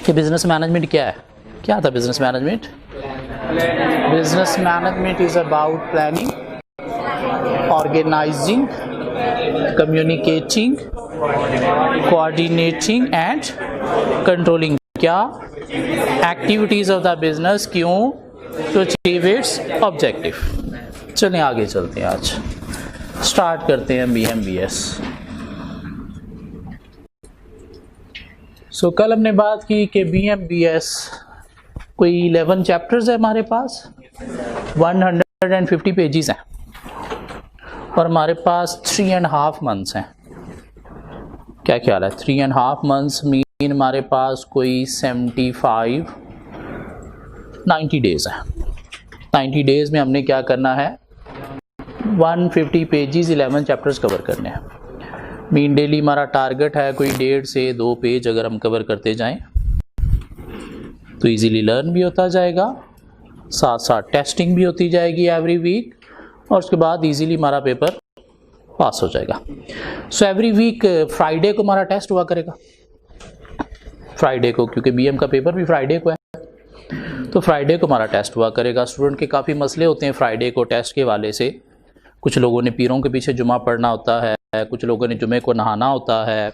कि business management क्या है। क्या था business management? Business management is about planning, organizing, communicating, coordinating and controlling क्या एक्टिविटीज ऑफ द बिजनेस, क्यों? To achieve its objective. चलिए आगे चलते हैं, आज स्टार्ट करते हैं BMBS। सो कल हमने बात की कि BMBS कोई 11 चैप्टर्स है हमारे पास, 150 पेजेस हैं और हमारे पास 3.5 मंथ्स हैं। क्या ख्याल है? 3.5 मंथ्स मीन हमारे पास कोई 90 डेज है। 90 डेज में हमने क्या करना है? 150 पेजेस 11 चैप्टर्स कवर करने हैं। मीन डेली हमारा टारगेट है कोई 1.5 से 2 पेज अगर हम कवर करते जाएं तो इजीली लर्न भी होता जाएगा, साथ साथ टेस्टिंग भी होती जाएगी एवरी वीक, और उसके बाद इजीली हमारा पेपर पास हो जाएगा। सो एवरी वीक फ्राइडे को हमारा टेस्ट हुआ करेगा, फ्राइडे को, क्योंकि BM का पेपर भी फ्राइडे को है, तो फ्राइडे को हमारा टेस्ट हुआ करेगा। स्टूडेंट के काफ़ी मसले होते हैं फ्राइडे को टेस्ट के वाले से। कुछ लोगों ने पीरों के पीछे जुमा पढ़ना होता है, कुछ लोगों ने जुमे को नहाना होता है,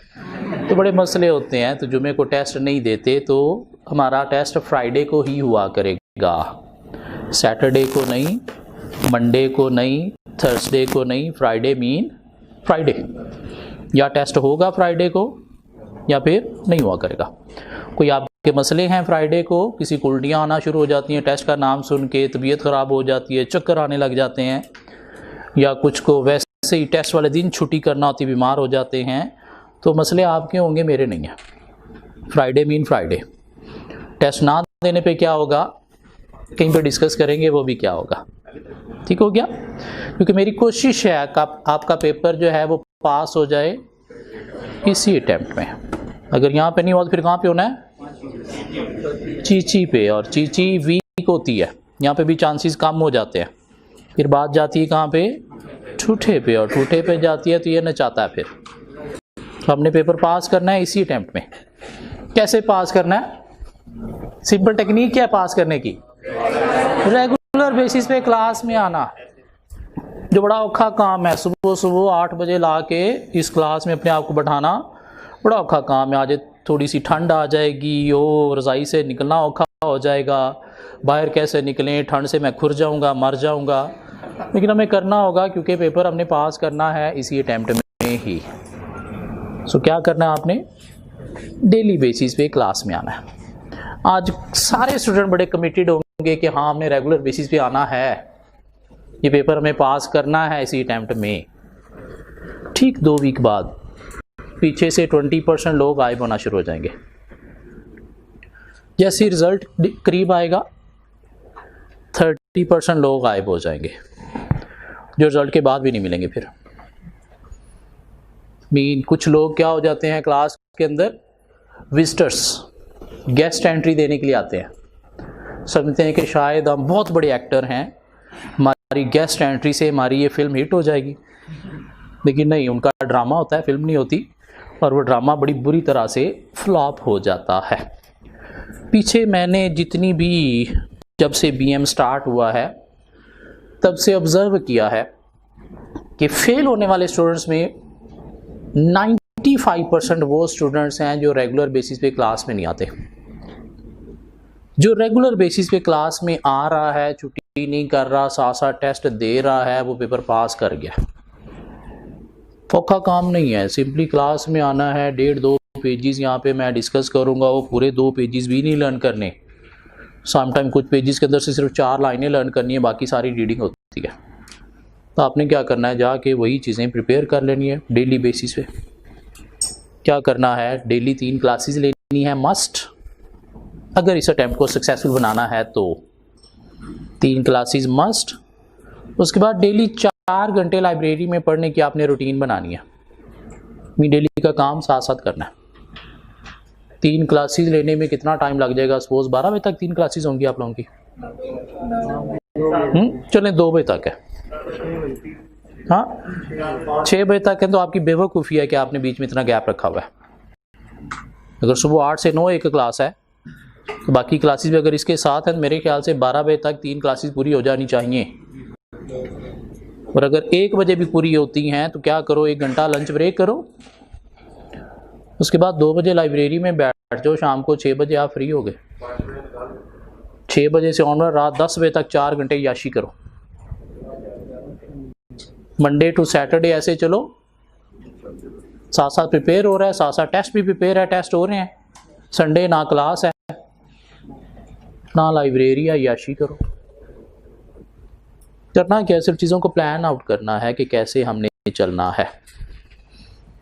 तो बड़े मसले होते हैं, तो जुमे को टेस्ट नहीं देते, तो हमारा टेस्ट फ्राइडे को ही हुआ करेगा, सैटरडे को नहीं, मंडे को नहीं, थर्सडे को नहीं, फ्राइडे मीन फ्राइडे। या टेस्ट होगा फ्राइडे को या फिर नहीं हुआ करेगा। कोई आपके मसले हैं फ्राइडे को, किसी को उल्टियाँ आना शुरू हो जाती हैं टेस्ट का नाम सुन के, तबीयत ख़राब हो जाती है, चक्कर आने लग जाते हैं, या कुछ को वैसे ही टेस्ट वाले दिन छुट्टी करना होती, बीमार हो जाते हैं, तो मसले आपके होंगे, मेरे नहीं हैं। Friday mean Friday. टेस्ट ना देने पे क्या होगा कहीं पे डिस्कस करेंगे, वो भी क्या होगा। ठीक हो गया? क्योंकि मेरी कोशिश है आपका पेपर जो है वो पास हो जाए इसी अटेम्प्ट में। अगर यहाँ पे नहीं हुआ तो फिर कहाँ पे होना है? चीची पे, और चीची वीक होती है, यहाँ पे भी चांसेस कम हो जाते हैं। फिर बात जाती है कहाँ पे? ठूठे पे, और ठूठे पे जाती है तो ये नचाता है। फिर हमने पेपर पास करना है इसी अटेम्प्ट में। कैसे पास करना है? सिंपल टेक्निक क्या है पास करने की? रेगुलर बेसिस पे क्लास में आना, जो बड़ा औखा काम है। सुबह सुबह 8 बजे ला के इस क्लास में अपने आप को बैठाना बड़ा औखा काम है। आज थोड़ी सी ठंड आ जाएगी, ओ रज़ाई से निकलना औखा हो जाएगा, बाहर कैसे निकलें, ठंड से मैं खुर जाऊंगा, मर जाऊंगा, लेकिन हमें करना होगा क्योंकि पेपर हमने पास करना है इसी अटेम्प्ट में ही। सो क्या करना है आपने? डेली बेसिस पे क्लास में आना है। आज सारे स्टूडेंट बड़े कमिटेड होंगे कि हाँ हमने रेगुलर बेसिस पे आना है, ये पेपर हमें पास करना है इसी अटेम्प्ट में। ठीक 2 वीक बाद पीछे से 20% लोग गायब होना शुरू हो जाएंगे। जैसे रिजल्ट करीब आएगा 30% लोग गायब हो जाएंगे, जो रिजल्ट के बाद भी नहीं मिलेंगे। फिर मीन कुछ लोग क्या हो जाते हैं क्लास के अंदर, विजिटर्स, गेस्ट एंट्री देने के लिए आते हैं, समझते हैं कि शायद हम बहुत बड़े एक्टर हैं, हमारी गेस्ट एंट्री से हमारी ये फिल्म हिट हो जाएगी, लेकिन नहीं, उनका ड्रामा होता है, फिल्म नहीं होती, और वो ड्रामा बड़ी बुरी तरह से फ्लॉप हो जाता है। पीछे मैंने जितनी भी जब से BM स्टार्ट हुआ है तब से ऑब्जर्व किया है कि फेल होने वाले स्टूडेंट्स में 95% वो स्टूडेंट्स हैं जो रेगुलर बेसिस पे क्लास में नहीं आते। जो रेगुलर बेसिस पे क्लास में आ रहा है, छुट्टी नहीं कर रहा, साथ साथ टेस्ट दे रहा है, वो पेपर पास कर गया। औखा काम नहीं है, सिंपली क्लास में आना है। 1.5-2 पेजेस यहाँ पे मैं डिस्कस करूँगा, वो पूरे 2 पेजेस भी नहीं लर्न करने। समटाइम कुछ पेजेस के अंदर से सिर्फ 4 लाइनें लर्न करनी है, बाकी सारी रीडिंग होती है। तो आपने क्या करना है, जाके वही चीज़ें प्रिपेयर कर लेनी है डेली बेसिस पे। क्या करना है? डेली 3 क्लासेस लेनी है मस्ट। अगर इस अटेम्प्ट को सक्सेसफुल बनाना है तो 3 क्लासेस मस्ट। उसके बाद डेली 4 घंटे लाइब्रेरी में पढ़ने की आपने रूटीन बनानी है। डेली का काम साथ साथ करना है। 3 क्लासेस लेने में कितना टाइम लग जाएगा? सपोज 12 बजे तक 3 क्लासेस होंगी आप लोगों की। चलें 2 बजे तक है, हाँ 6 बजे तक है, तो आपकी बेवकूफ़ी है कि आपने बीच में इतना गैप रखा हुआ है। अगर सुबह 8 से 9 एक क्लास है तो बाकी क्लासेस भी अगर इसके साथ हैं, मेरे ख्याल से 12 बजे तक 3 क्लासेस पूरी हो जानी चाहिए। और अगर 1 बजे भी पूरी होती हैं तो क्या करो, 1 घंटा लंच ब्रेक करो, उसके बाद 2 बजे लाइब्रेरी में बैठ जाओ, शाम को 6 बजे आप फ्री हो गए। 6 बजे से ऑनवर्ड रात 10 बजे तक 4 घंटे याशी करो। मंडे टू सैटरडे ऐसे चलो, साथ साथ प्रिपेयर हो रहा है, साथ साथ टेस्ट भी प्रिपेयर है, टेस्ट हो रहे हैं। संडे ना क्लास है ना लाइब्रेरी, या याशी करो। करना क्या, सिर्फ चीज़ों को प्लान आउट करना है कि कैसे हमने चलना है।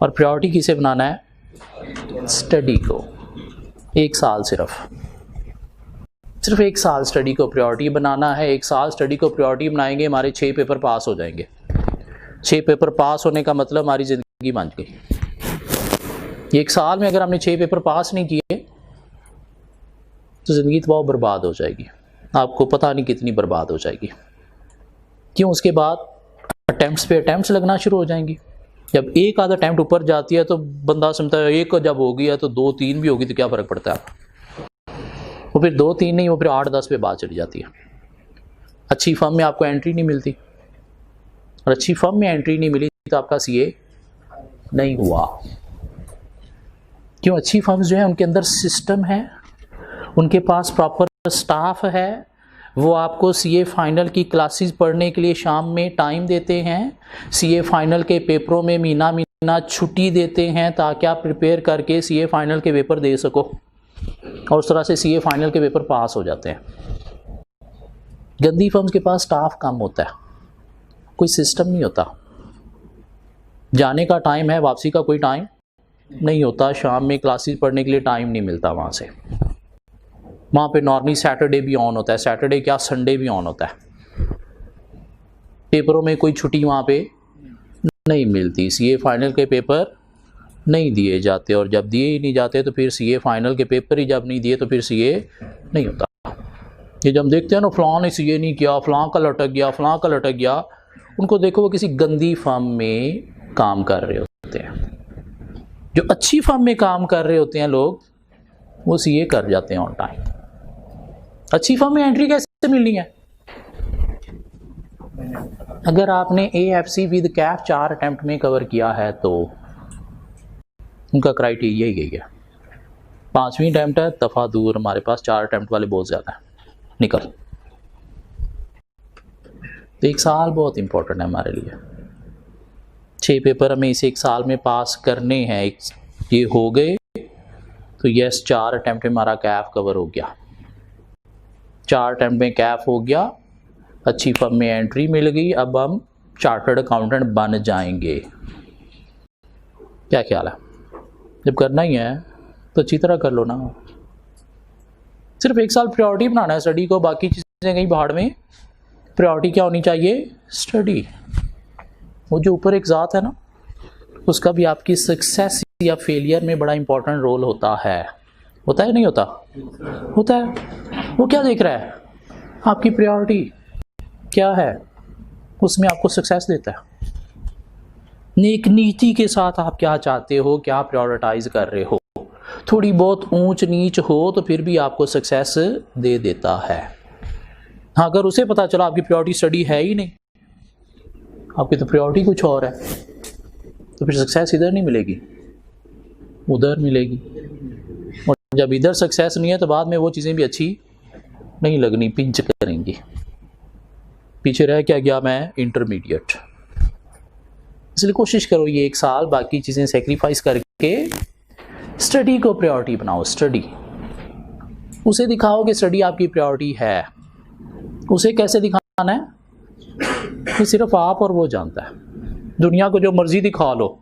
और प्रायोरिटी किसे बनाना है? स्टडी को। 1 साल सिर्फ 1 साल स्टडी को प्रायोरिटी बनाना है। 1 साल स्टडी को प्रायोरिटी बनाएंगे, हमारे 6 पेपर पास हो जाएंगे। 6 पेपर पास होने का मतलब हमारी ज़िंदगी बन गई। 1 साल में अगर हमने 6 पेपर पास नहीं किए तो ज़िंदगी तो बहुत बर्बाद हो जाएगी, आपको पता नहीं कितनी बर्बाद हो जाएगी। क्यों? उसके बाद अटैम्प्ट्स पे अटैम्प्ट्स लगना शुरू हो जाएंगी। जब एक आधा अटैम्प्ट ऊपर जाती है तो बंदा समझता है एक जब हो गया तो 2-3 भी होगी तो क्या फ़र्क पड़ता है। वो फिर 2-3 नहीं, वो फिर 8-10 पे बात चली जाती है। अच्छी फर्म में आपको एंट्री नहीं मिलती, और अच्छी फर्म में एंट्री नहीं मिली तो आपका सीए नहीं हुआ। क्यों? अच्छी फर्म्स जो है उनके अंदर सिस्टम है, उनके पास प्रॉपर स्टाफ है, वो आपको सीए फाइनल की क्लासेस पढ़ने के लिए शाम में टाइम देते हैं, सीए फाइनल के पेपरों में महीना छुट्टी देते हैं ताकि आप प्रिपेयर करके सीए फाइनल के पेपर दे सको, और उस तरह से सीए फाइनल के पेपर पास हो जाते हैं। गंदी फर्म्स के पास स्टाफ कम होता है, कोई सिस्टम नहीं होता, जाने का टाइम है, वापसी का कोई टाइम नहीं होता, शाम में क्लासेस पढ़ने के लिए टाइम नहीं मिलता वहाँ से। वहाँ पे नॉर्मली सैटरडे भी ऑन होता है, सैटरडे क्या संडे भी ऑन होता है। पेपरों में कोई छुट्टी वहाँ पे नहीं मिलती, सीए फाइनल के पेपर नहीं दिए जाते, और जब दिए ही नहीं जाते तो फिर सीए फाइनल के पेपर ही जब नहीं दिए तो फिर सीए नहीं होता। ये जब देखते हैं ना फलां ने सीए नहीं किया, फलां का लटक गया, फलां का लटक गया, उनको देखो वो किसी गंदी फर्म में काम कर रहे होते हैं। जो अच्छी फर्म में काम कर रहे होते हैं लोग, वो सीए कर जाते हैं ऑन टाइम। अच्छी फर्म में एंट्री कैसे मिलनी है? अगर आपने एएफसी विद कैफ 4 अटेम्प्ट में कवर किया है तो उनका क्राइटेरिया यही है। 5वीं अटेम्प्ट है, दफा दूर, हमारे पास 4 अटेम्प्ट वाले बहुत ज़्यादा है, निकल। तो 1 साल बहुत इंपॉर्टेंट है हमारे लिए। 6 पेपर हमें इसे 1 साल में पास करने हैं। ये हो गए तो यस, 4 अटेम्प्ट में हमारा कैफ कवर हो गया। 4 अटेम्प्ट में कैफ हो गया, अच्छी फर्म में एंट्री मिल गई, अब हम चार्टर्ड अकाउंटेंट बन जाएंगे। क्या ख्याल है? जब करना ही है तो अच्छी तरह कर लो ना। सिर्फ 1 साल प्रायोरिटी बनाना है स्टडी को, बाकी चीज़ें कहीं बाहर में। प्रायोरिटी क्या होनी चाहिए? स्टडी। वो जो ऊपर एक ज़ात है ना, उसका भी आपकी सक्सेस या फेलियर में बड़ा इंपॉर्टेंट रोल होता है। होता है नहीं होता? होता है। वो क्या देख रहा है? आपकी प्रायोरिटी क्या है, उसमें आपको सक्सेस देता है। नेक नीति के साथ आप क्या चाहते हो, क्या प्रायोरिटाइज कर रहे हो। थोड़ी बहुत ऊंच नीच हो तो फिर भी आपको सक्सेस दे देता है। हाँ, अगर उसे पता चला आपकी प्रायोरिटी स्टडी है ही नहीं, आपकी तो प्रायोरिटी कुछ और है, तो फिर सक्सेस इधर नहीं मिलेगी, उधर मिलेगी। और जब इधर सक्सेस नहीं है तो बाद में वो चीज़ें भी अच्छी नहीं लगनी, पिंच करेंगी। पीछे रह क्या गया मैं? इंटरमीडिएट। इसलिए कोशिश करो ये 1 साल बाकी चीज़ें सेक्रीफाइस करके स्टडी को प्रायोरिटी बनाओ। स्टडी, उसे दिखाओ कि स्टडी आपकी प्रायोरिटी है। उसे कैसे दिखाना है? कि सिर्फ आप और वो जानता है। दुनिया को जो मर्जी दिखा लो,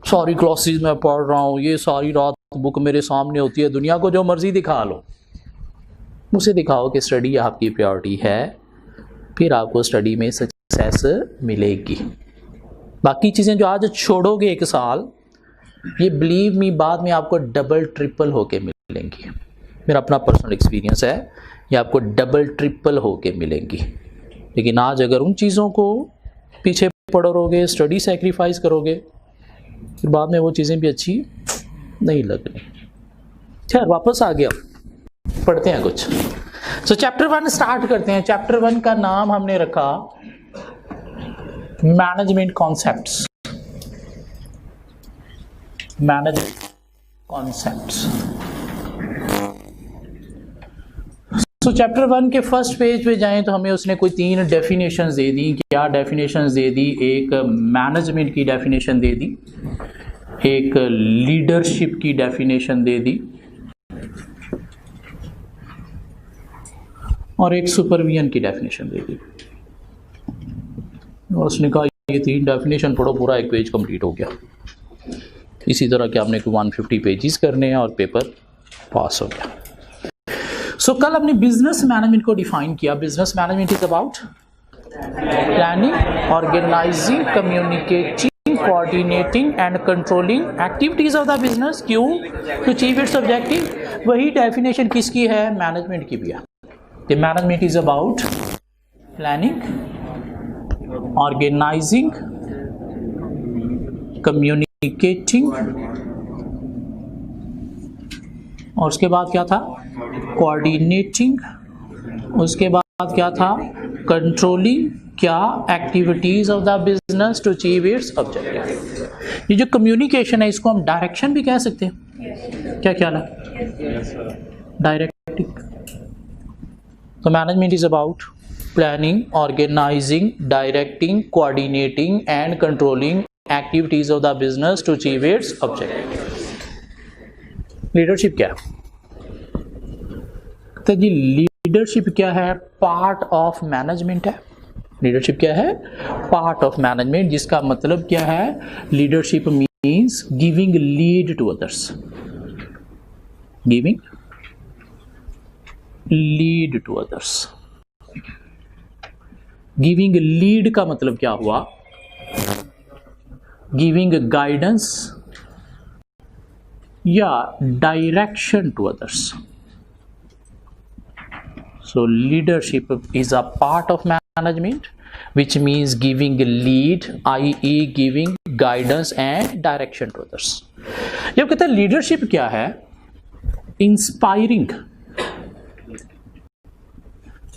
सारी क्लासेस मैं पढ़ रहा हूँ, ये सारी रात बुक मेरे सामने होती है, दुनिया को जो मर्जी दिखा लो, उसे दिखाओ कि स्टडी आपकी प्रायोरिटी है, फिर आपको स्टडी में सक्सेस मिलेगी। बाकी चीज़ें जो आज छोड़ोगे 1 साल, ये बिलीव मी बाद में आपको डबल ट्रिपल होके मिलेंगी। मेरा अपना पर्सनल एक्सपीरियंस है, ये आपको डबल ट्रिपल होके मिलेंगी। लेकिन आज अगर उन चीज़ों को पीछे पड़ोगे, स्टडी सेक्रीफाइस करोगे, फिर बाद में वो चीज़ें भी अच्छी नहीं लगनी। खैर, वापस आ गया। पढ़ते हैं कुछ। सो चैप्टर 1 स्टार्ट करते हैं। चैप्टर 1 का नाम हमने रखा मैनेजमेंट कॉन्सेप्ट्स। Management concepts. सो चैप्टर 1 के फर्स्ट पेज पे जाएं तो हमें उसने कोई 3 डेफिनेशंस दे दी। क्या डेफिनेशंस दे दी? एक मैनेजमेंट की डेफिनेशन दे दी, एक लीडरशिप की डेफिनेशन दे दी और एक सुपरविजन की डेफिनेशन दे दी। और उसने कहा ये 3 डेफिनेशन पढ़ो, पूरा एक पेज कंप्लीट हो गया। इसी तरह के आपने 150 पेजेस करने हैं और पेपर पास हो गया। सो कल हमने बिजनेस मैनेजमेंट को डिफाइन किया। Business management is about planning, organizing, communicating, coordinating and controlling activities of the business क्यों टू अचीव इट्स ऑब्जेक्टिव। वही डेफिनेशन किसकी है? मैनेजमेंट की भी है। The management is about planning, organizing, communicating और उसके बाद क्या था? coordinating, उसके बाद क्या था? controlling क्या? activities of the business to achieve its objective। ये जो communication है इसको हम डायरेक्शन भी कह सकते हैं। क्या ख्याल है? Directing. So management is about planning, organizing, directing, coordinating and controlling activities of the business to achieve its objective। Leadership क्या है? तो जी लीडरशिप क्या है? पार्ट ऑफ मैनेजमेंट है। लीडरशिप क्या है? पार्ट ऑफ मैनेजमेंट, जिसका मतलब क्या है? Leadership means giving lead to others. Giving lead to others. Giving lead का मतलब क्या हुआ? गिविंग गाइडेंस या direction to others. So leadership is a part of management which means giving lead, i.e. Giving guidance and direction to others. जब कहते हैं leadership क्या है? इंस्पायरिंग,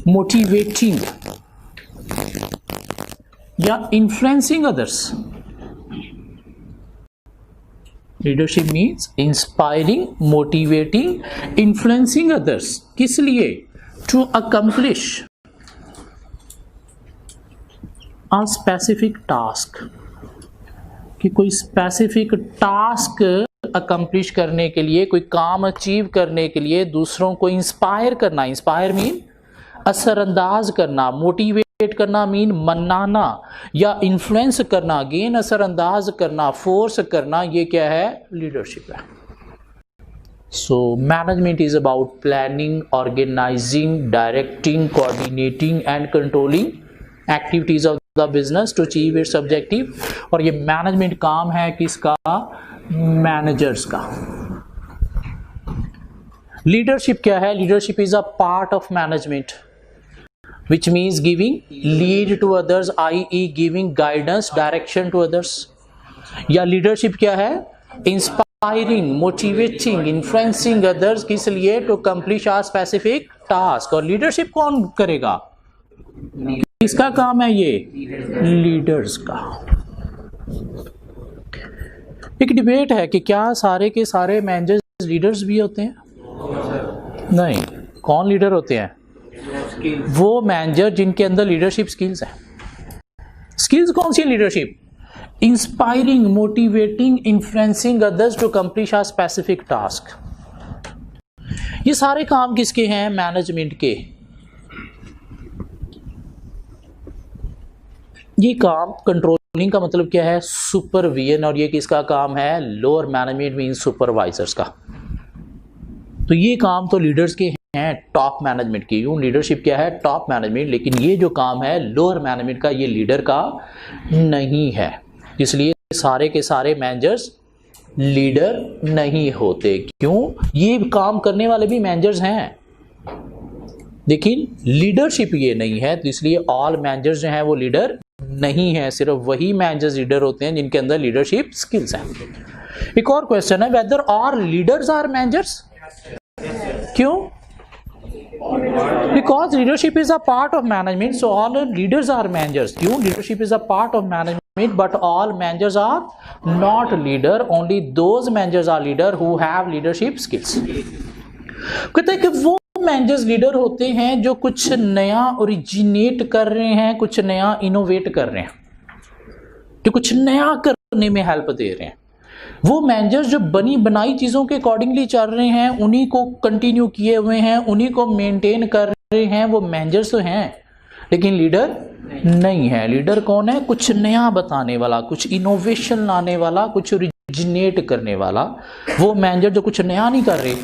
मोटिवेटिंग या influencing others. Leadership means inspiring, motivating, influencing others. किस लिए? To accomplish a specific task. कि कोई स्पेसिफिक टास्क अकम्प्लिश करने के लिए, कोई काम अचीव करने के लिए दूसरों को इंस्पायर करना। इंस्पायर मीन असरअंदाज करना, मोटिवेट करना मीन मनाना या इन्फ्लुएंस करना, अगेन असरअंदाज करना, फोर्स करना, ये क्या है? लीडरशिप है। So management is about planning, organizing, directing, coordinating and controlling activities of the business to achieve its objective. और ये मैनेजमेंट काम है किसका? मैनेजर्स का। लीडरशिप क्या है? Leadership is a part of management which means giving lead to others, i.e. giving guidance, direction to others। या leadership क्या है? Inspiring, motivating, influencing others. किस लिए? To accomplish a specific task. और लीडरशिप कौन करेगा? किसका काम है ये? लीडर्स का। एक डिबेट है कि क्या सारे के सारे मैनेजर्स लीडर्स भी होते हैं? नहीं। कौन लीडर होते हैं? वो मैनेजर जिनके अंदर लीडरशिप स्किल्स है। स्किल्स कौन सी? Leadership inspiring, motivating, influencing others to accomplish a specific task. ये सारे काम किसके हैं? मैनेजमेंट के। ये काम कंट्रोलिंग का मतलब क्या है? सुपरविजन। और ये किसका काम है? लोअर मैनेजमेंट मींस सुपरवाइजर्स का। तो ये काम तो लीडर्स के हैं, टॉप मैनेजमेंट की। यूं लीडरशिप क्या है? Top management. लेकिन ये जो काम है लोअर मैनेजमेंट का, ये लीडर का नहीं है। इसलिए सारे के सारे मैनेजर्स लीडर नहीं होते। क्यों? ये काम करने वाले भी मैनेजर्स हैं, लेकिन लीडरशिप ये नहीं है। तो इसलिए ऑल मैनेजर्स जो हैं वो लीडर नहीं है। सिर्फ वही मैनेजर्स लीडर होते हैं जिनके अंदर लीडरशिप स्किल्स हैं। एक और क्वेश्चन है, whether all leaders are managers? क्यों? Because leadership is a part of management, so all leaders are managers. क्यों? Leadership is a part of management, but all managers are not leader. Only those managers are leader who have leadership skills. कहते हैं कि वो managers leader होते हैं जो कुछ नया ओरिजिनेट कर रहे हैं, कुछ नया इनोवेट कर रहे हैं, जो कुछ नया करने में हेल्प दे रहे हैं। वो मैनेजर्स जो बनी बनाई चीज़ों के अकॉर्डिंगली चल रहे हैं, उन्हीं को कंटिन्यू किए हुए हैं, उन्हीं को मेंटेन कर रहे हैं, वो मैनेजर्स तो हैं, लेकिन लीडर नहीं है। लीडर कौन है? कुछ नया बताने वाला, कुछ इनोवेशन लाने वाला, कुछ ओरिजिनेट करने वाला। वो मैनेजर जो कुछ नया नहीं कर रहे,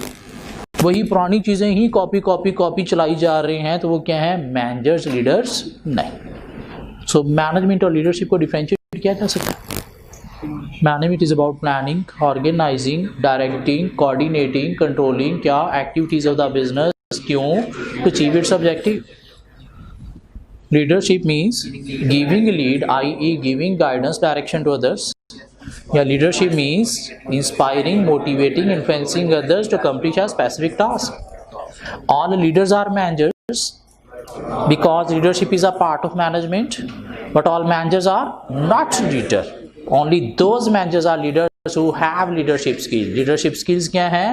वही पुरानी चीज़ें ही कॉपी चलाई जा रहे हैं, तो वो क्या है? मैनेजर्स, लीडर्स नहीं। सो मैनेजमेंट और लीडरशिप को डिफरेंशिएट किया जा सकता है। Management is about planning, organizing, directing, coordinating, controlling क्या एक्टिविटीज ऑफ द बिजनेस, क्यों? To achieve its objective. Leadership means giving lead, i.e. Giving guidance, direction to others. या leadership means inspiring, motivating, influencing others to accomplish a specific task. All leaders are managers because leadership is a part of management, but all managers are not leader. Only those managers are leaders who have leadership skills. Leadership skills क्या है?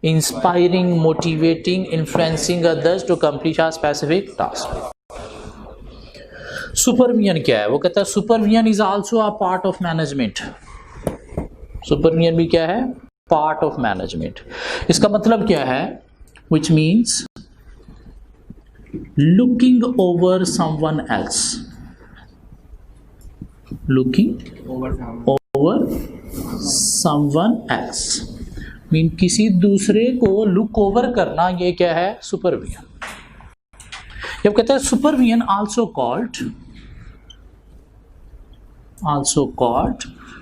Inspiring, motivating, influencing others to accomplish a specific task. Supervision क्या है? वो कहता है supervision is also a part of management. Supervision भी क्या है? Part of management. इसका मतलब क्या है? Which means looking over someone else. Looking over someone else mean किसी दूसरे को लुक ओवर करना, ये क्या है? सुपरविजन। जब कहते हैं supervision also called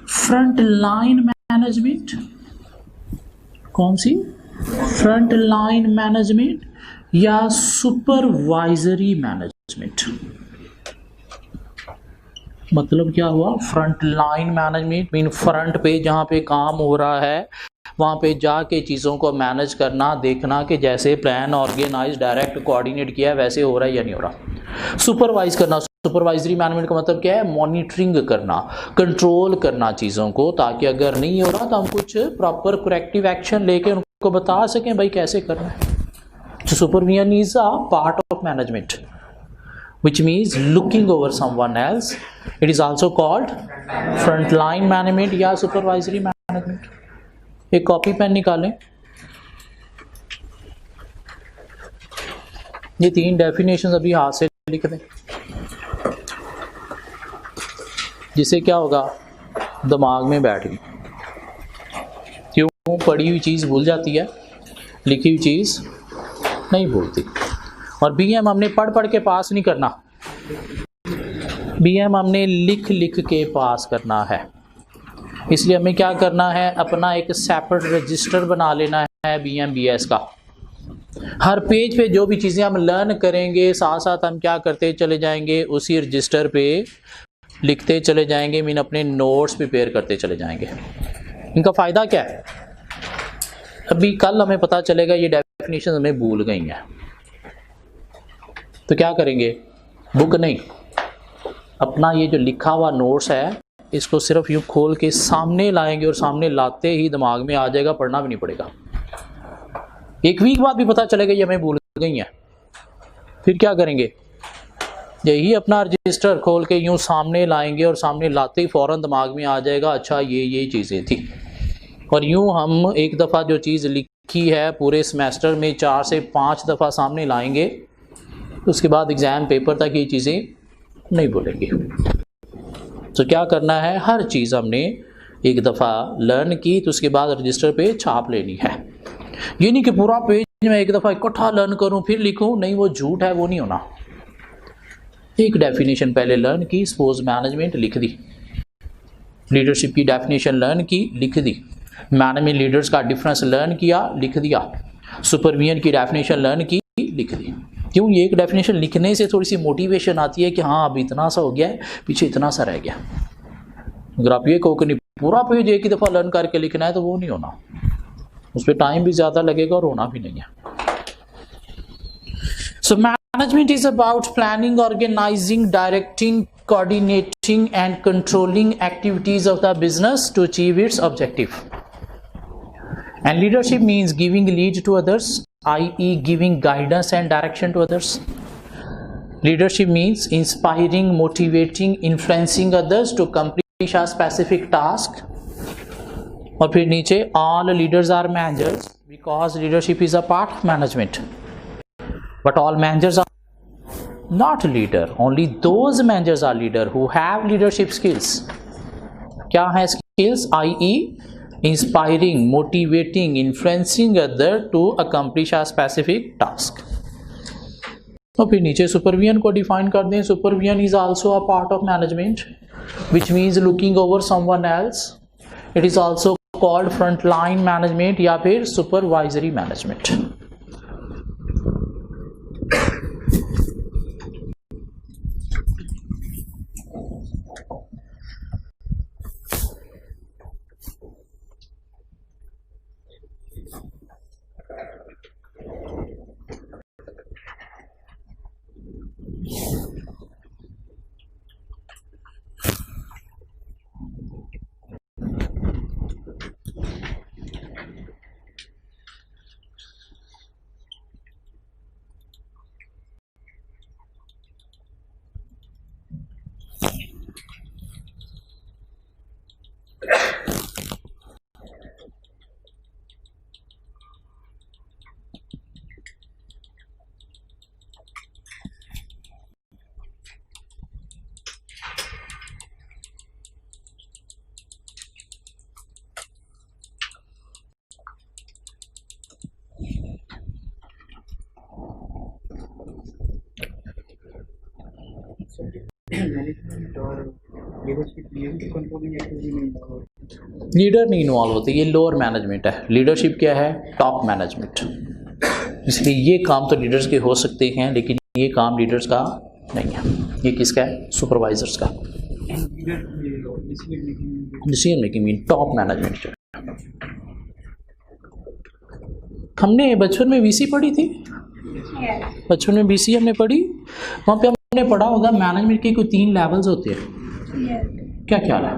front line management. कौन सी? फ्रंट लाइन मैनेजमेंट या सुपरवाइजरी मैनेजमेंट। मतलब क्या हुआ? Front line management mean front पे जहाँ पे काम हो रहा है, वहाँ पे जाके चीज़ों को मैनेज करना, देखना कि जैसे प्लान, ऑर्गेनाइज, डायरेक्ट, कोऑर्डिनेट किया है वैसे हो रहा है या नहीं हो रहा। सुपरवाइज करना, सुपरवाइजरी मैनेजमेंट का मतलब क्या है? मॉनिटरिंग करना, कंट्रोल करना चीज़ों को, ताकि अगर नहीं हो रहा तो हम कुछ प्रॉपर करेक्टिव एक्शन लेके उनको बता सकें भाई कैसे करना है। So supervision is a part of management, which means looking over someone else. It is also called frontline management या supervisory management. एक कॉपी पेन निकालें, ये 3 डेफिनेशन अभी हाथ से लिख दें, जिससे क्या होगा? दिमाग में बैठ गई। क्यों? पढ़ी हुई चीज़ भूल जाती है, लिखी हुई चीज़ नहीं भूलती। और बीएम हमने पढ़ के पास नहीं करना, बीएम हमने लिख के पास करना है। इसलिए हमें क्या करना है? अपना एक सेपरेट रजिस्टर बना लेना है बीएम बीएस का। हर पेज पे जो भी चीज़ें हम लर्न करेंगे, साथ साथ हम क्या करते चले जाएंगे? उसी रजिस्टर पे लिखते चले जाएंगे, मीन अपने नोट्स प्रिपेयर करते चले जाएंगे। इनका फ़ायदा क्या है? अभी कल हमें पता चलेगा ये डेफिनेशन हमें भूल गई हैं, तो क्या करेंगे? बुक नहीं, अपना ये जो लिखा हुआ नोट्स है इसको सिर्फ यूँ खोल के सामने लाएंगे, और सामने लाते ही दिमाग में आ जाएगा, पढ़ना भी नहीं पड़ेगा। 1 वीक बाद भी पता चलेगा ये हमें भूल गई हैं, फिर क्या करेंगे? यही अपना रजिस्टर खोल के यूँ सामने लाएंगे, और सामने लाते ही फ़ौरन दिमाग में आ जाएगा अच्छा ये चीज़ें थी। और यूँ हम एक दफ़ा जो चीज़ लिखी है पूरे सेमेस्टर में 4 से 5 दफ़ा सामने लाएंगे, उसके बाद एग्ज़ाम पेपर तक ये चीज़ें नहीं भूलेंगे। तो क्या करना है? हर चीज़ हमने एक दफ़ा लर्न की तो उसके बाद रजिस्टर पे छाप लेनी है। ये नहीं कि पूरा पेज मैं एक दफ़ा इकट्ठा लर्न करूं फिर लिखूं, नहीं, वो झूठ है, वो नहीं होना। एक डेफिनेशन पहले लर्न की, सपोज मैनेजमेंट लिख दी, लीडरशिप की डेफिनेशन लर्न की, लिख दी, मैनेजमेंट लीडर्स का डिफरेंस लर्न किया, लिख दिया, सुपरविजन की डेफिनेशन लर्न की, लिख दी। क्यों? ये एक डेफिनेशन लिखने से थोड़ी सी मोटिवेशन आती है कि हाँ अब इतना सा हो गया है, पीछे इतना सा रह गया। अगर आप ये कहो कि नहीं पूरा पेज एक ही दफ़ा लर्न करके लिखना है तो वो नहीं होना, उस पर टाइम भी ज़्यादा लगेगा और होना भी नहीं है। So management is about planning, organizing, directing, coordinating and controlling activities of the business to achieve its objective. And leadership means giving lead to others, i.e. giving guidance and direction to others. Leadership means inspiring, motivating, influencing others to accomplish a specific task. और फिर नीचे all leaders are managers because leadership is a part of management. But all managers are not leader. Only those managers are leader who have leadership skills. क्या है skills? i.e. inspiring, motivating, influencing other to accomplish a specific task. और फिर नीचे supervision को define कर दें. Supervision is also a part of management which means looking over someone else. It is also called front line management या फिर supervisory management. Leader नहीं involve होते, ये लोअर मैनेजमेंट है. लीडरशिप क्या है? Top management. इसलिए ये काम तो लीडर्स के हो सकते हैं लेकिन ये काम लीडर्स का नहीं है. ये किसका है? सुपरवाइजर्स का. Decision making mean top management. हमने बचपन में वीसी पढ़ी थी. बचपन में बीसी हमने पढ़ी. वहाँ पे हमने पढ़ा होगा मैनेजमेंट के कोई 3 लेवल्स होते हैं. क्या ख्याल है?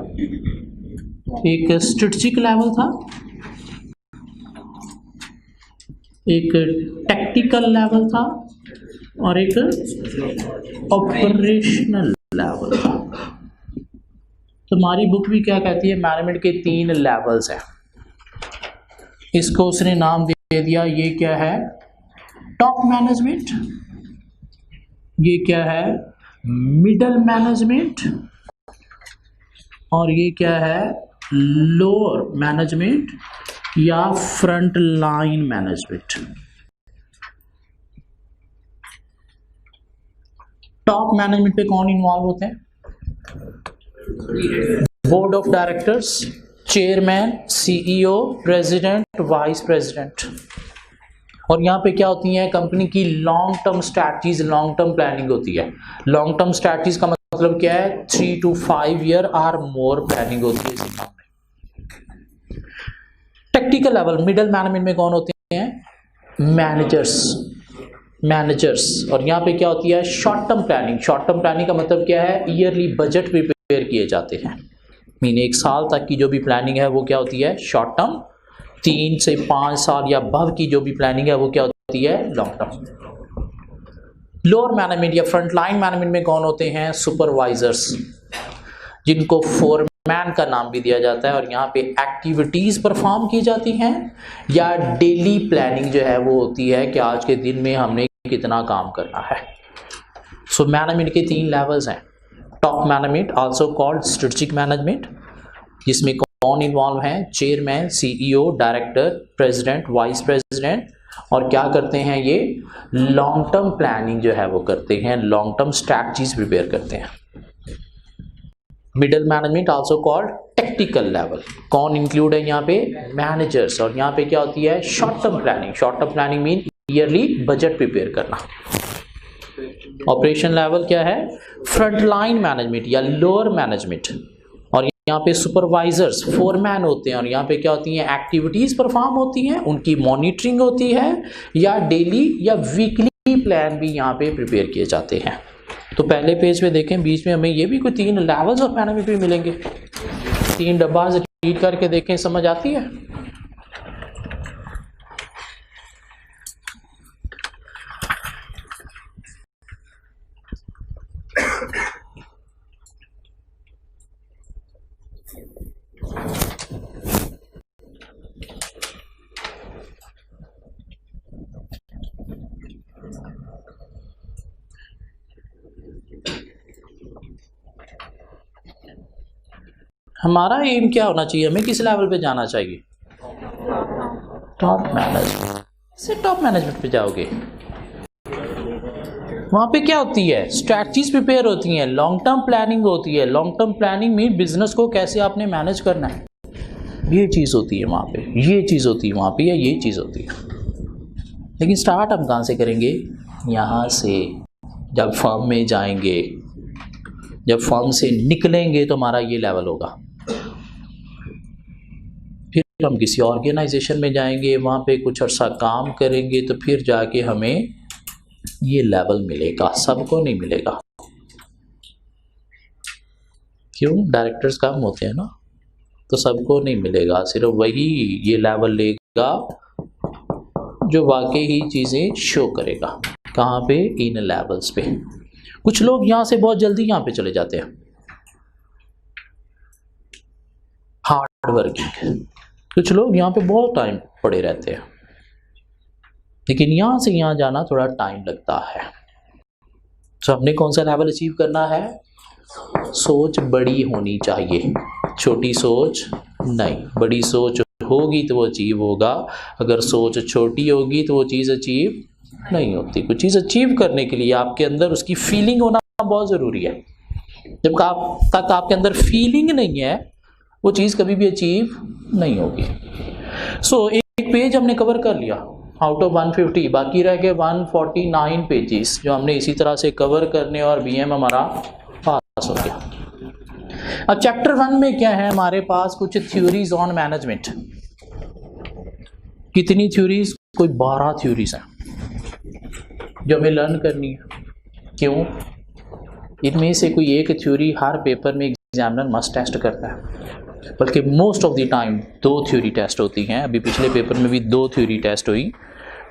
एक स्ट्रेटेजिक लेवल था, एक टैक्टिकल लेवल था और एक ऑपरेशनल लेवल था. तो हमारी बुक भी क्या कहती है? मैनेजमेंट के 3 लेवल्स हैं. इसको उसने नाम दे दिया. ये क्या है? Top management. ये क्या है? Middle management. और ये क्या है? लोअर मैनेजमेंट या front line management. Top management पे कौन इन्वॉल्व होते हैं? Board of directors, chairman, CEO, president, vice president. और यहाँ पे क्या होती है? कंपनी की long term strategies, long term planning होती है. लॉन्ग टर्म स्ट्रैटेजीज का मतलब क्या है? 3 to 5 ईयर और मोर प्लानिंग होती है. टेक्निकल लेवल, मिडल मैनेजमेंट में कौन होते हैं? मैनेजर्स. और यहाँ पे क्या होती है? Short term planning. Short term planning का मतलब क्या है? ईयरली बजट प्रिपेयर किए जाते हैं. मीन 1 साल तक की जो भी प्लानिंग है वो क्या होती है? Short term. 3 से 5 साल या भव की जो भी प्लानिंग है वो क्या होती है? Long term. लोअर मैनेजमेंट या फ्रंट लाइन मैनेजमेंट में कौन होते हैं? सुपरवाइजर्स, जिनको फोरमैन का नाम भी दिया जाता है. और यहाँ पे एक्टिविटीज परफॉर्म की जाती हैं या डेली प्लानिंग जो है वो होती है कि आज के दिन में हमने कितना काम करना है. सो मैनेजमेंट के 3 लेवल्स हैं. Top management also called strategic management, जिसमें कौन इन्वॉल्व हैं? Chairman, CEO, director, president, vice president. और क्या करते हैं? ये लॉन्ग टर्म प्लानिंग जो है वो करते हैं, लॉन्ग टर्म स्ट्रैटेजीज प्रिपेयर करते हैं. Middle management also called technical level. कौन इंक्लूड है यहाँ पे? मैनेजर्स. और यहाँ पे क्या होती है? Short term planning. Short term planning mean yearly budget prepare करना. ऑपरेशन लेवल क्या है? फ्रंट लाइन मैनेजमेंट या लोअर मैनेजमेंट. और यहाँ पे सुपरवाइजर्स, फोरमैन होते हैं. और यहाँ पे क्या होती हैं? एक्टिविटीज परफॉर्म होती हैं, उनकी मॉनिटरिंग होती है या डेली या वीकली प्लान भी यहाँ पे प्रिपेयर किए जाते हैं। तो पहले पेज पे देखें, बीच में हमें ये भी कोई 3 लेवल्स ऑफ मैनेजमेंट भी मिलेंगे। 3 डब्बा रीड करके देखें, समझ आती है? हमारा एम क्या होना चाहिए, हमें किस लेवल पे जाना चाहिए? टॉप मैनेजमेंट से टॉप मैनेजमेंट पे जाओगे। वहाँ पे क्या होती है? स्ट्रैटेजीज प्रिपेयर होती हैं, लॉन्ग टर्म प्लानिंग होती है। Long term planning mean business को कैसे आपने मैनेज करना है, ये चीज़ होती है वहाँ पे, ये चीज़ होती है वहाँ पे, या ये चीज़ होती है। लेकिन स्टार्ट हम कहाँ से करेंगे? यहाँ से। जब फर्म में जाएंगे, जब फर्म से निकलेंगे तो हमारा ये लेवल होगा। फिर हम किसी ऑर्गेनाइजेशन में जाएंगे, वहाँ पे कुछ अर्सा काम करेंगे, तो फिर जाके हमें ये लेवल मिलेगा। सबको नहीं मिलेगा। क्यों? डायरेक्टर्स कम होते हैं ना, तो सबको नहीं मिलेगा। सिर्फ वही ये लेवल लेगा जो वाकई ही चीज़ें शो करेगा। कहाँ पे? इन लेवल्स पे। कुछ लोग यहाँ से बहुत जल्दी यहाँ पे चले जाते हैं, हार्ड वर्किंग। कुछ लोग यहाँ पे बहुत टाइम पड़े रहते हैं, लेकिन यहाँ से यहाँ जाना थोड़ा टाइम लगता है। तो हमने कौन सा लेवल अचीव करना है? सोच बड़ी होनी चाहिए, छोटी सोच नहीं। बड़ी सोच होगी तो वो अचीव होगा, अगर सोच छोटी होगी तो वो चीज़ अचीव नहीं होती। कुछ चीज़ अचीव करने के लिए आपके अंदर उसकी फीलिंग होना बहुत ज़रूरी है। जब तक आपके अंदर फीलिंग नहीं है, वो चीज़ कभी भी अचीव नहीं होगी। सो एक पेज हमने कवर कर लिया आउट ऑफ 150, बाकी रह गए 149 पेजेस जो हमने इसी तरह से कवर करने, और बीएम हमारा पास हो गया। अब चैप्टर 1 में क्या है हमारे पास? कुछ थ्योरीज ऑन मैनेजमेंट। कितनी थ्योरीज? कोई 12 थ्योरीज हैं जो हमें लर्न करनी है। क्यों? इनमें से कोई एक थ्योरी हर पेपर में एग्जामिनर मस्ट टेस्ट करता है, बल्कि most of the time 2 theory test होती हैं। अभी पिछले पेपर में भी 2 थ्योरी टेस्ट हुई,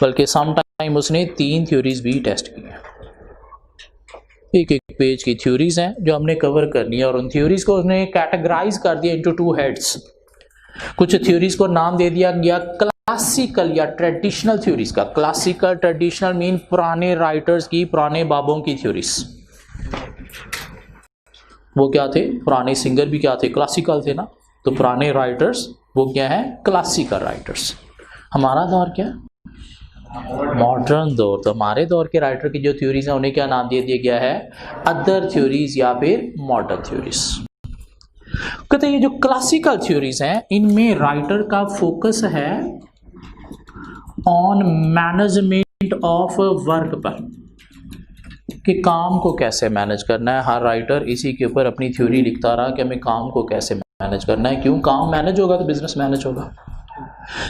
बल्कि सम टाइम उसने 3 थ्योरीज भी टेस्ट की हैं। एक एक पेज की थ्योरीज हैं जो हमने कवर करनी है, और उन थ्योरीज को उसने कैटेगराइज कर दिया इनटू 2 हेड्स। कुछ थ्योरीज को नाम दे दिया गया क्लासिकल या ट्रेडिशनल थ्योरीज का। क्लासिकल, ट्रेडिशनल मीन पुराने राइटर्स की, पुराने बाबों की थ्योरीज। वो क्या थे? पुराने सिंगर भी क्या थे? क्लासिकल थे ना। तो पुराने राइटर्स वो क्या है? Classical writers. हमारा दौर क्या है? मॉडर्न दौर। तो हमारे दौर के राइटर की जो थ्योरीज हैं उन्हें क्या नाम दे दिया गया है? अदर थ्योरीज या फिर मॉडर्न थ्योरीज। कहते हैं ये जो क्लासिकल थ्योरीज हैं इनमें राइटर का फोकस है ऑन मैनेजमेंट ऑफ वर्क पर, कि काम को कैसे मैनेज करना है। हर राइटर इसी के ऊपर अपनी थ्योरी लिखता रहा कि हमें काम को कैसे मैनेज करना है। क्यों? काम मैनेज होगा तो बिजनेस मैनेज होगा।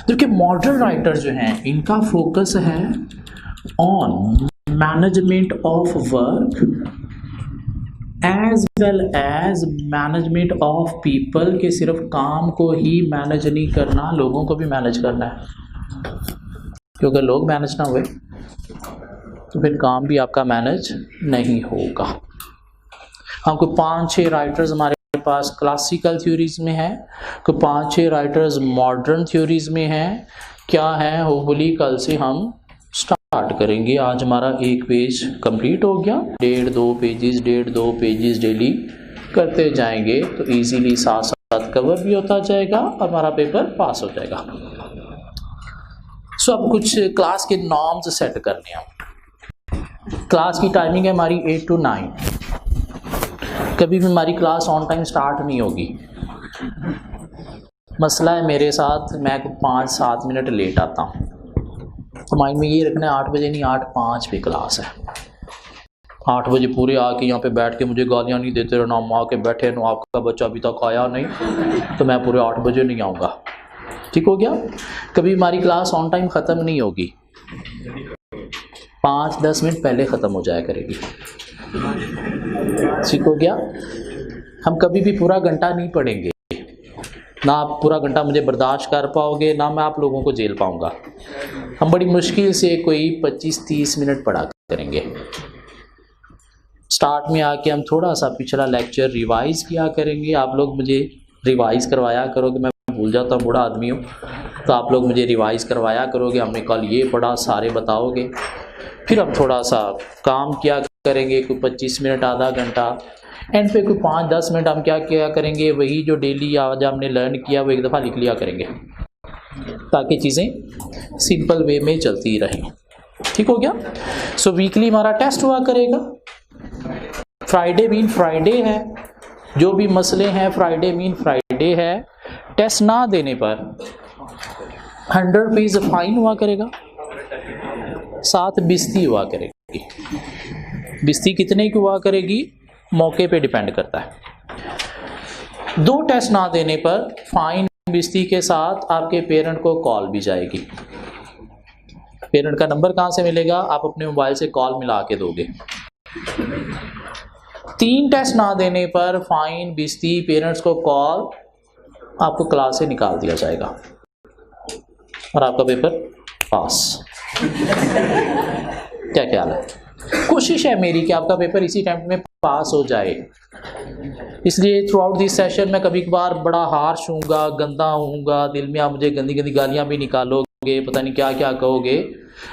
जबकि मॉडर्न राइटर जो हैं इनका फोकस है on management of work as well as management of people, के सिर्फ काम को ही मैनेज नहीं करना, लोगों को भी मैनेज करना है। क्योंकि लोग मैनेज ना हुए तो फिर काम भी आपका मैनेज नहीं होगा। हमको 5-6 राइटर्स हमारे पास क्लासिकल थ्योरीज में है, तो 5-6 राइटर्स मॉडर्न थ्योरीज में हैं। क्या है? होपफुली कल से हम स्टार्ट करेंगे। आज हमारा एक पेज कंप्लीट हो गया, 1.5-2 पेजेस डेली करते जाएंगे तो इजीली साथ साथ कवर भी होता जाएगा और हमारा पेपर पास हो जाएगा। सो अब कुछ क्लास के नॉर्म्स सेट करने हैं। क्लास की टाइमिंग है हमारी 8 to 9। कभी भी हमारी क्लास ऑन टाइम स्टार्ट नहीं होगी। मसला है मेरे साथ, मैं 5-7 मिनट लेट आता हूँ, तो माइंड में ये रखना है 8 बजे नहीं 8:05 पे क्लास है। 8 बजे पूरे आके यहाँ पे बैठ के मुझे गालियाँ नहीं देते रहना, हम आके बैठे ना आपका बच्चा अभी तक आया नहीं, तो मैं पूरे 8 बजे नहीं आऊँगा। ठीक हो गया? कभी हमारी क्लास ऑन टाइम ख़त्म नहीं होगी। 5-10 मिनट पहले ख़त्म हो जाया करेगी। ठीक हो गया। हम कभी भी पूरा घंटा नहीं पढ़ेंगे, ना आप पूरा घंटा मुझे बर्दाश्त कर पाओगे, ना मैं आप लोगों को झेल पाऊंगा। हम बड़ी मुश्किल से कोई 25-30 मिनट पढ़ा करेंगे। स्टार्ट में आके हम थोड़ा सा पिछला लेक्चर रिवाइज किया करेंगे। आप लोग मुझे रिवाइज करवाया करोगे, मैं भूल जाता हूँ, बूढ़ा आदमी हूँ, तो आप लोग मुझे रिवाइज करवाया करोगे। हमने कल ये पढ़ा, सारे बताओगे। फिर हम थोड़ा सा काम किया करेंगे, कोई 25 मिनट, आधा घंटा। एंड पे कोई 5-10 मिनट हम क्या किया करेंगे, वही जो डेली आज हमने लर्न किया वो एक दफ़ा लिख लिया करेंगे, ताकि चीज़ें सिंपल वे में चलती रहें। ठीक हो गया। सो वीकली हमारा टेस्ट हुआ करेगा। फ्राइडे मीन फ्राइडे है, जो भी मसले हैं फ्राइडे मीन फ्राइडे है। टेस्ट ना देने पर 100 रुपीज़ फाइन हुआ करेगा, साथ बिस्ती हुआ करेगी। बिस्ती कितने की हुआ करेगी, मौके पे डिपेंड करता है। 2 टेस्ट ना देने पर फाइन बिस्ती के साथ आपके पेरेंट को कॉल भी जाएगी। पेरेंट का नंबर कहाँ से मिलेगा, आप अपने मोबाइल से कॉल मिला के दोगे। 3 टेस्ट ना देने पर फाइन बिस्ती, पेरेंट्स को कॉल, आपको क्लास से निकाल दिया जाएगा और आपका पेपर पास। क्या ख्याल है? कोशिश है मेरी कि आपका पेपर इसी टाइम में पास हो जाए। इसलिए थ्रू आउट दिस सेशन मैं कभी कभार बड़ा हार्श हूँगा, गंदा हूँगा, दिल में आप मुझे गंदी गंदी गालियाँ भी निकालोगे, पता नहीं क्या क्या कहोगे,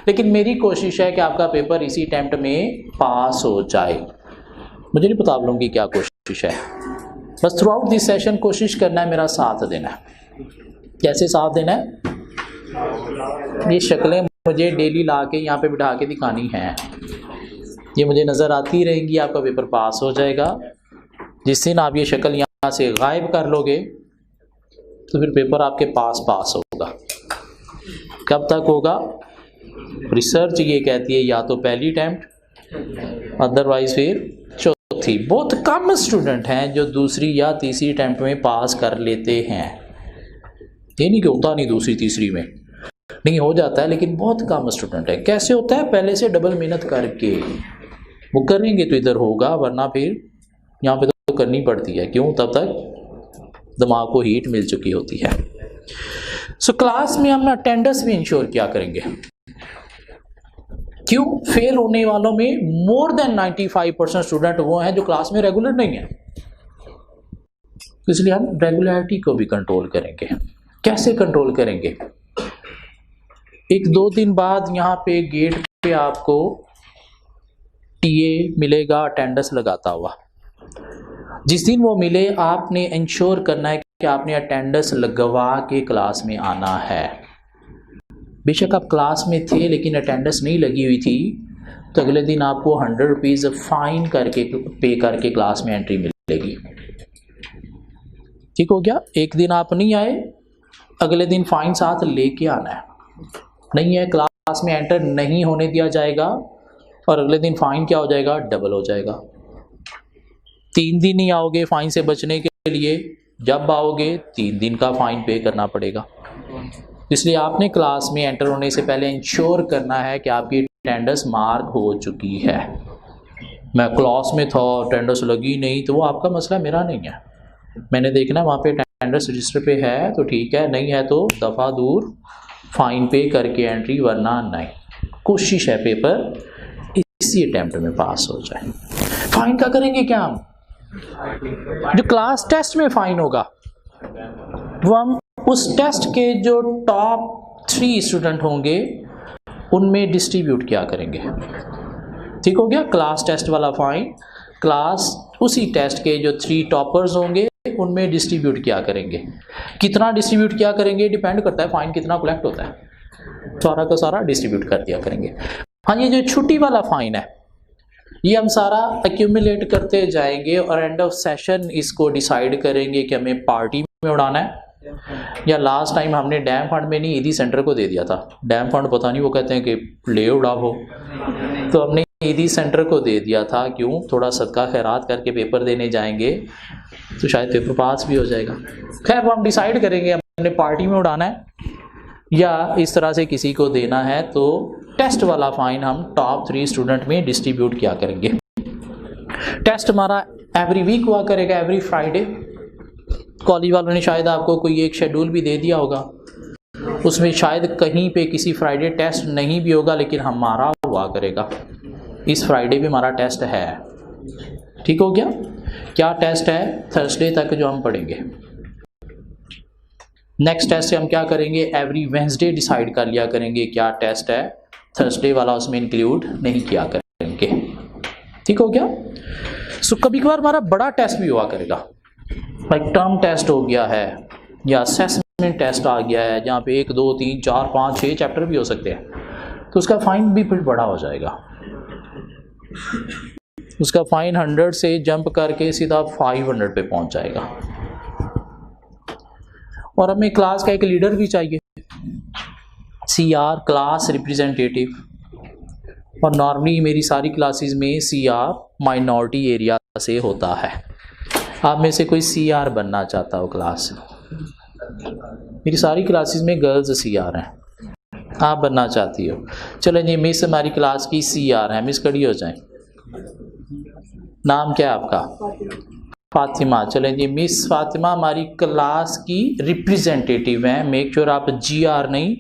लेकिन मेरी कोशिश है कि आपका पेपर इसी अटेम्प्ट में पास हो जाए। मुझे नहीं पता आप लोगों की क्या कोशिश है, बस थ्रू आउट दिस सेशन कोशिश करना है, मेरा साथ देना है। कैसे साथ देना है? ये शक्लें मुझे डेली ला के यहाँ पे बिठा के दिखानी हैं, ये मुझे नज़र आती रहेंगी, आपका पेपर पास हो जाएगा। जिस दिन आप ये शक्ल यहाँ से गायब कर लोगे तो फिर पेपर आपके पास होगा। कब तक होगा? रिसर्च ये कहती है या तो पहली अटेम्प्ट, अदरवाइज फिर चौथी। बहुत कम स्टूडेंट हैं जो दूसरी या तीसरी अटेम्प्ट में पास कर लेते हैं। ये नहीं कि होता नहीं, दूसरी तीसरी में नहीं हो जाता है, लेकिन बहुत कम स्टूडेंट है। कैसे होता है? पहले से डबल मेहनत करके वो करेंगे तो इधर होगा, वरना फिर यहाँ पे तो करनी पड़ती है। क्यों? तब तक दिमाग को हीट मिल चुकी होती है। सो क्लास में हम अटेंडेंस भी इंश्योर किया करेंगे। क्यों? फेल होने वालों में मोर देन 95% स्टूडेंट वो हैं जो क्लास में रेगुलर नहीं है, इसलिए हम रेगुलरिटी को भी कंट्रोल करेंगे। कैसे कंट्रोल करेंगे? 1-2 दिन बाद यहाँ पे गेट पे आपको टीए मिलेगा अटेंडेंस लगाता हुआ। जिस दिन वो मिले आपने इंश्योर करना है कि आपने अटेंडेंस लगवा के क्लास में आना है। बेशक आप क्लास में थे लेकिन अटेंडेंस नहीं लगी हुई थी, तो अगले दिन आपको 100 रुपीज़ फाइन करके पे करके क्लास में एंट्री मिलेगी। ठीक हो गया? एक दिन आप नहीं आए, अगले दिन फाइन साथ लेके आना है। नहीं है, क्लास में एंटर नहीं होने दिया जाएगा और अगले दिन फाइन क्या हो जाएगा? डबल हो जाएगा। 3 दिन ही आओगे फाइन से बचने के लिए, जब आओगे 3 दिन का फाइन पे करना पड़ेगा। इसलिए आपने क्लास में एंटर होने से पहले इंश्योर करना है कि आपकी अटेंडेंस मार्क हो चुकी है। मैं क्लास में था, अटेंडेंस लगी नहीं, तो वो आपका मसला, मेरा नहीं है। मैंने देखना वहाँ पे अटेंडेंस रजिस्टर पे है तो ठीक है, नहीं है तो दफ़ा दूर फाइन पे करके एंट्री, वरना नहीं। कोशिश है पेपर इसी अटेम्प्ट में पास हो जाए। फाइन का करेंगे क्या हम? जो क्लास टेस्ट में फाइन होगा वो हम उस टेस्ट के जो टॉप 3 स्टूडेंट होंगे उनमें डिस्ट्रीब्यूट क्या करेंगे। ठीक हो गया? क्लास टेस्ट वाला फाइन क्लास उसी टेस्ट के जो 3 टॉपर्स होंगे उनमें डिस्ट्रीब्यूट क्या करेंगे। कितना डिस्ट्रीब्यूट क्या करेंगे डिपेंड करता है फाइन कितना कलेक्ट होता है, सारा का सारा डिस्ट्रीब्यूट कर दिया करेंगे। हाँ, ये जो छुट्टी वाला फाइन है ये हम सारा एक्यूमुलेट करते जाएंगे और एंड ऑफ सेशन इसको डिसाइड करेंगे कि हमें पार्टी में उड़ाना है या लास्ट टाइम हमने डैम फंड में नहीं ईदी सेंटर को दे दिया था। डैम फंड पता नहीं वो कहते हैं कि ले उड़ाओ, तो हमने ईदी सेंटर को दे दिया था। क्यों? थोड़ा सदका खैरात करके पेपर देने जाएंगे तो शायद पेपर पास भी हो जाएगा। खैर वो हम डिसाइड करेंगे हमने पार्टी में उड़ाना है या इस तरह से किसी को देना है, तो टेस्ट वाला फ़ाइन हम टॉप 3 स्टूडेंट में डिस्ट्रीब्यूट किया करेंगे। टेस्ट हमारा एवरी वीक हुआ करेगा, एवरी फ्राइडे। कॉलेज वालों ने शायद आपको कोई एक शेड्यूल भी दे दिया होगा, उसमें शायद कहीं पे किसी फ्राइडे टेस्ट नहीं भी होगा, लेकिन हमारा हुआ करेगा। इस फ्राइडे भी हमारा टेस्ट है, ठीक हो गया। क्या टेस्ट है? थर्सडे तक जो हम पढ़ेंगे। नेक्स्ट टेस्ट से हम क्या करेंगे? एवरी वेंसडे डिसाइड कर लिया करेंगे क्या टेस्ट है, थर्सडे वाला उसमें इंक्लूड नहीं किया करेंगे, ठीक हो गया। सो कभी कभार हमारा बड़ा टेस्ट भी हुआ करेगा, लाइक टर्म टेस्ट हो गया है या असेसमेंट टेस्ट आ गया है, जहाँ पे 1 2 3 4 5 6 चैप्टर भी हो सकते हैं, तो उसका फाइन भी फिर बड़ा हो जाएगा। उसका फाइन 100 से जंप करके सीधा 500 पे पहुंच जाएगा। और हमें क्लास का एक लीडर भी चाहिए, CR क्लास रिप्रेजेंटेटिव। और नॉर्मली मेरी सारी क्लासेस में CR माइनॉरिटी एरिया से होता है। आप में से कोई CR बनना चाहता हो क्लास? मेरी सारी क्लासेस में गर्ल्स CR हैं, आप बनना चाहती हो? चलो जी, मिस हमारी क्लास की CR है, मिस खड़ी हो जाए। नाम क्या है आपका? फातिमा। चलें जी, मिस फातिमा हमारी क्लास की रिप्रेजेंटेटिव हैं। मेक श्योर आप GR नहीं,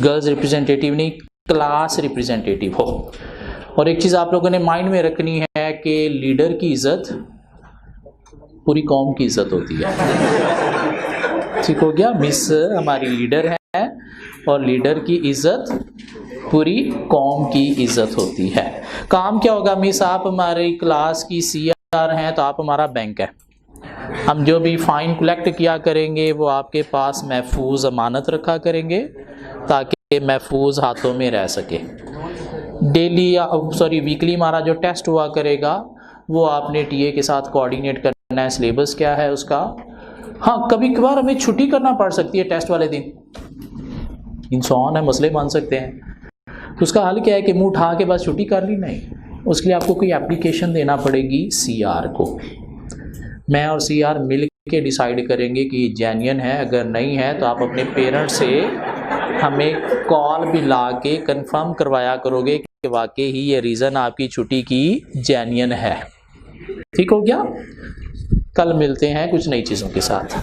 गर्ल्स रिप्रेजेंटेटिव नहीं, क्लास रिप्रेजेंटेटिव हो। और एक चीज़ आप लोगों ने माइंड में रखनी है कि लीडर की इज्जत पूरी कौम की इज्जत होती है, ठीक हो गया। मिस हमारी लीडर है और लीडर की इज्जत पूरी कौम की इज्जत होती है। काम क्या होगा मिस? आप हमारी क्लास की CR हैं तो आप हमारा बैंक है। हम जो भी फाइन कलेक्ट किया करेंगे वो आपके पास महफूज अमानत रखा करेंगे ताकि महफूज हाथों में रह सके। वीकली हमारा जो टेस्ट हुआ करेगा वो आपने TA के साथ कोऑर्डिनेट करना है, सिलेबस क्या है उसका। हाँ, कभी कभार हमें छुट्टी करना पड़ सकती है टेस्ट वाले दिन, इंसान है, मसले बन सकते हैं। तो उसका हल क्या है कि मुंह उठा के बस छुट्टी कर ली? नहीं, उसके लिए आपको कोई एप्लीकेशन देना पड़ेगी CR को। मैं और CR मिल के डिसाइड करेंगे कि जेन्युइन है, अगर नहीं है तो आप अपने पेरेंट्स से हमें कॉल भी ला के कन्फर्म करवाया करोगे कि वाकई ही ये रीज़न आपकी छुट्टी की जेन्युइन है, ठीक हो गया। कल मिलते हैं कुछ नई चीज़ों के साथ।